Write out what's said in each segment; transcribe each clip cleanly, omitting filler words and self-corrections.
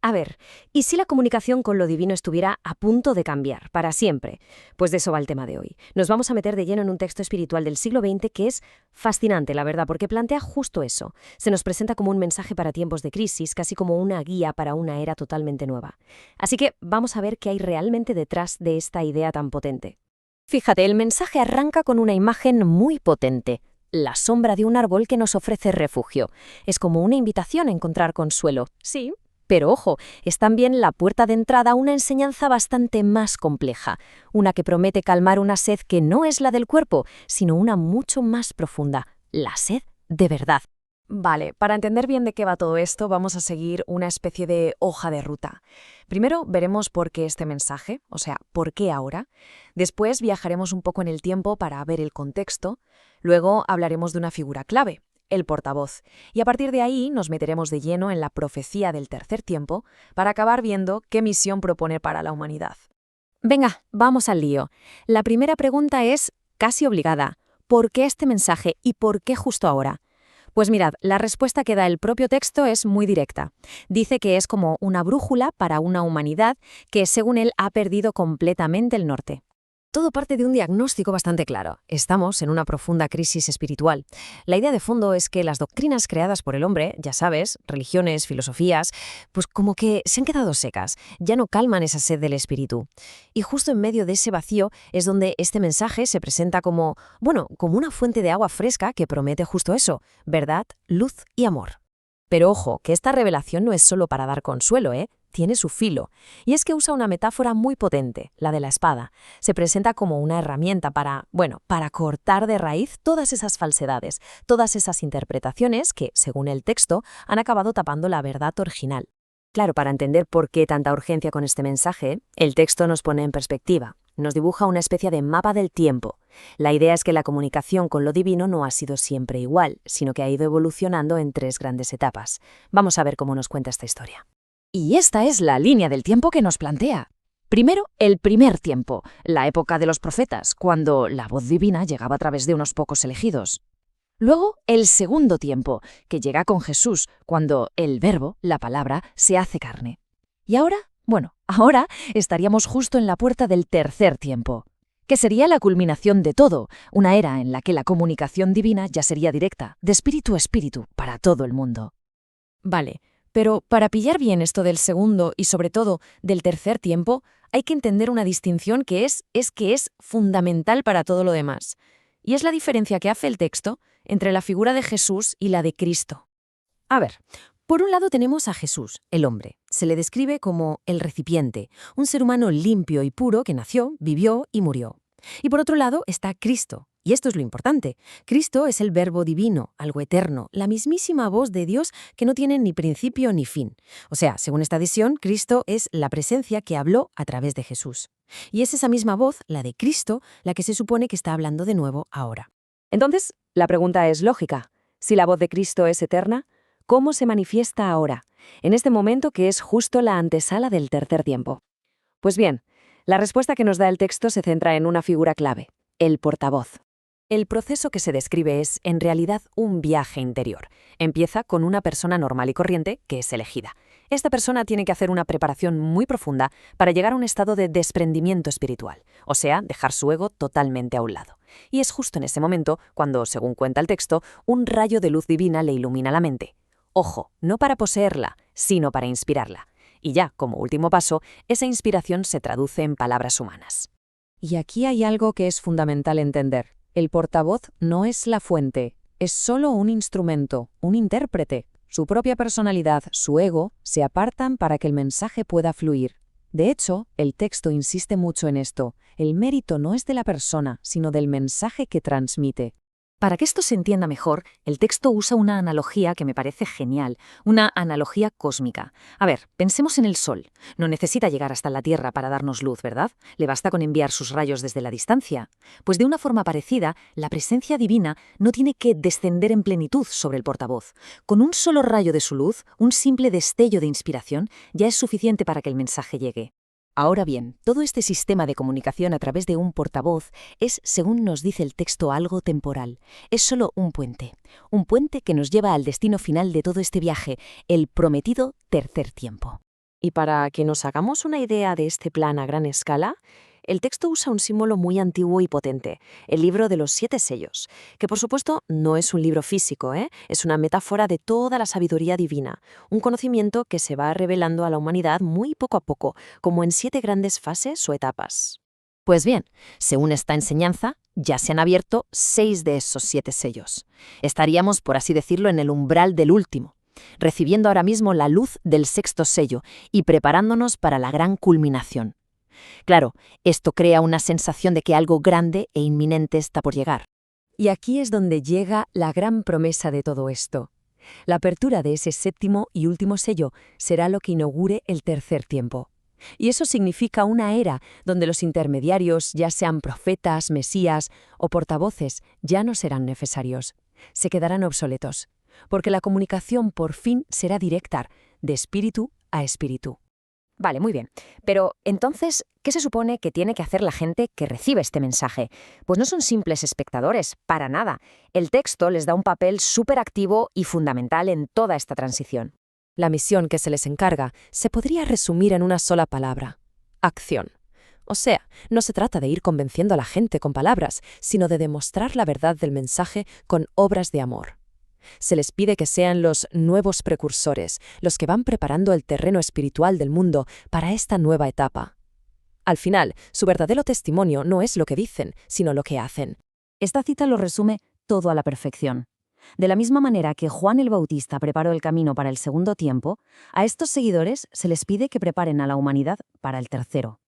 A ver, ¿y si la comunicación con lo divino estuviera a punto de cambiar, para siempre? Pues de eso va el tema de hoy. Nos vamos a meter de lleno en un texto espiritual del siglo XX que es fascinante, la verdad, porque plantea justo eso. Se nos presenta como un mensaje para tiempos de crisis, casi como una guía para una era totalmente nueva. Así que vamos a ver qué hay realmente detrás de esta idea tan potente. Fíjate, el mensaje arranca con una imagen muy potente. La sombra de un árbol que nos ofrece refugio. Es como una invitación a encontrar consuelo. Sí. Pero ojo, es también la puerta de entrada a una enseñanza bastante más compleja, una que promete calmar una sed que no es la del cuerpo, sino una mucho más profunda, la sed de verdad. Vale, para entender bien de qué va todo esto, vamos a seguir una especie de hoja de ruta. Primero veremos por qué este mensaje, o sea, por qué ahora. Después viajaremos un poco en el tiempo para ver el contexto. Luego hablaremos de una figura clave, el portavoz. Y a partir de ahí nos meteremos de lleno en la profecía del tercer tiempo para acabar viendo qué misión propone para la humanidad. Venga, vamos al lío. La primera pregunta es casi obligada. ¿Por qué este mensaje y por qué justo ahora? Pues mirad, la respuesta que da el propio texto es muy directa. Dice que es como una brújula para una humanidad que, según él, ha perdido completamente el norte. Todo parte de un diagnóstico bastante claro. Estamos en una profunda crisis espiritual. La idea de fondo es que las doctrinas creadas por el hombre, ya sabes, religiones, filosofías, pues como que se han quedado secas, ya no calman esa sed del espíritu. Y justo en medio de ese vacío es donde este mensaje se presenta como, como una fuente de agua fresca que promete justo eso, verdad, luz y amor. Pero ojo, que esta revelación no es solo para dar consuelo, tiene su filo. Y es que usa una metáfora muy potente, la de la espada. Se presenta como una herramienta para cortar de raíz todas esas falsedades, todas esas interpretaciones que, según el texto, han acabado tapando la verdad original. Claro, para entender por qué tanta urgencia con este mensaje, el texto nos pone en perspectiva. Nos dibuja una especie de mapa del tiempo. La idea es que la comunicación con lo divino no ha sido siempre igual, sino que ha ido evolucionando en 3 grandes etapas. Vamos a ver cómo nos cuenta esta historia. Y esta es la línea del tiempo que nos plantea. Primero, el primer tiempo, la época de los profetas, cuando la voz divina llegaba a través de unos pocos elegidos. Luego, el segundo tiempo, que llega con Jesús, cuando el verbo, la palabra, se hace carne. Y ahora, ahora estaríamos justo en la puerta del tercer tiempo, que sería la culminación de todo, una era en la que la comunicación divina ya sería directa, de espíritu a espíritu, para todo el mundo. Vale. Pero para pillar bien esto del segundo y sobre todo del tercer tiempo, hay que entender una distinción que es fundamental para todo lo demás. Y es la diferencia que hace el texto entre la figura de Jesús y la de Cristo. A ver, por un lado tenemos a Jesús, el hombre. Se le describe como el recipiente, un ser humano limpio y puro que nació, vivió y murió. Y por otro lado está Cristo. Y esto es lo importante. Cristo es el verbo divino, algo eterno, la mismísima voz de Dios que no tiene ni principio ni fin. O sea, según esta visión, Cristo es la presencia que habló a través de Jesús. Y es esa misma voz, la de Cristo, la que se supone que está hablando de nuevo ahora. Entonces, la pregunta es lógica. Si la voz de Cristo es eterna, ¿cómo se manifiesta ahora, en este momento que es justo la antesala del tercer tiempo? Pues bien, la respuesta que nos da el texto se centra en una figura clave, el portavoz. El proceso que se describe es, en realidad, un viaje interior. Empieza con una persona normal y corriente que es elegida. Esta persona tiene que hacer una preparación muy profunda para llegar a un estado de desprendimiento espiritual, o sea, dejar su ego totalmente a un lado. Y es justo en ese momento cuando, según cuenta el texto, un rayo de luz divina le ilumina la mente. Ojo, no para poseerla, sino para inspirarla. Y ya, como último paso, esa inspiración se traduce en palabras humanas. Y aquí hay algo que es fundamental entender. El portavoz no es la fuente, es solo un instrumento, un intérprete. Su propia personalidad, su ego, se apartan para que el mensaje pueda fluir. De hecho, el texto insiste mucho en esto. El mérito no es de la persona, sino del mensaje que transmite. Para que esto se entienda mejor, el texto usa una analogía que me parece genial, una analogía cósmica. A ver, pensemos en el Sol. No necesita llegar hasta la Tierra para darnos luz, ¿verdad? Le basta con enviar sus rayos desde la distancia. Pues de una forma parecida, la presencia divina no tiene que descender en plenitud sobre el portavoz. Con un solo rayo de su luz, un simple destello de inspiración, ya es suficiente para que el mensaje llegue. Ahora bien, todo este sistema de comunicación a través de un portavoz es, según nos dice el texto, algo temporal. Es solo un puente que nos lleva al destino final de todo este viaje, el prometido tercer tiempo. Y para que nos hagamos una idea de este plan a gran escala, el texto usa un símbolo muy antiguo y potente, el libro de los 7 sellos, que por supuesto no es un libro físico, es una metáfora de toda la sabiduría divina, un conocimiento que se va revelando a la humanidad muy poco a poco, como en 7 grandes fases o etapas. Pues bien, según esta enseñanza, ya se han abierto 6 de esos 7 sellos. Estaríamos, por así decirlo, en el umbral del último, recibiendo ahora mismo la luz del 6.º sello y preparándonos para la gran culminación. Claro, esto crea una sensación de que algo grande e inminente está por llegar. Y aquí es donde llega la gran promesa de todo esto. La apertura de ese 7.º y último sello será lo que inaugure el tercer tiempo. Y eso significa una era donde los intermediarios, ya sean profetas, mesías o portavoces, ya no serán necesarios. Se quedarán obsoletos, porque la comunicación por fin será directa, de espíritu a espíritu. Vale, muy bien. Pero entonces, ¿qué se supone que tiene que hacer la gente que recibe este mensaje? Pues no son simples espectadores, para nada. El texto les da un papel súper activo y fundamental en toda esta transición. La misión que se les encarga se podría resumir en una sola palabra: acción. O sea, no se trata de ir convenciendo a la gente con palabras, sino de demostrar la verdad del mensaje con obras de amor. Se les pide que sean los nuevos precursores, los que van preparando el terreno espiritual del mundo para esta nueva etapa. Al final, su verdadero testimonio no es lo que dicen, sino lo que hacen. Esta cita lo resume todo a la perfección. De la misma manera que Juan el Bautista preparó el camino para el segundo tiempo, a estos seguidores se les pide que preparen a la humanidad para el tercero.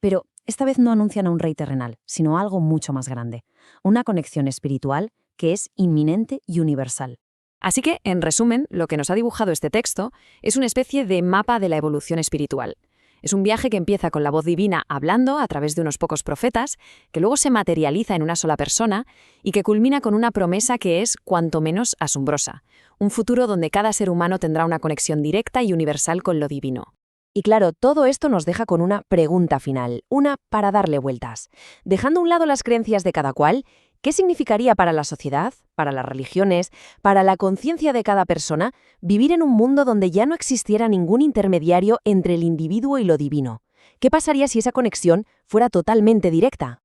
Pero esta vez no anuncian a un rey terrenal, sino algo mucho más grande, una conexión espiritual que es inminente y universal. Así que, en resumen, lo que nos ha dibujado este texto es una especie de mapa de la evolución espiritual. Es un viaje que empieza con la voz divina hablando a través de unos pocos profetas, que luego se materializa en una sola persona y que culmina con una promesa que es cuanto menos asombrosa, un futuro donde cada ser humano tendrá una conexión directa y universal con lo divino. Y claro, todo esto nos deja con una pregunta final, una para darle vueltas. Dejando a un lado las creencias de cada cual, ¿qué significaría para la sociedad, para las religiones, para la conciencia de cada persona, vivir en un mundo donde ya no existiera ningún intermediario entre el individuo y lo divino? ¿Qué pasaría si esa conexión fuera totalmente directa?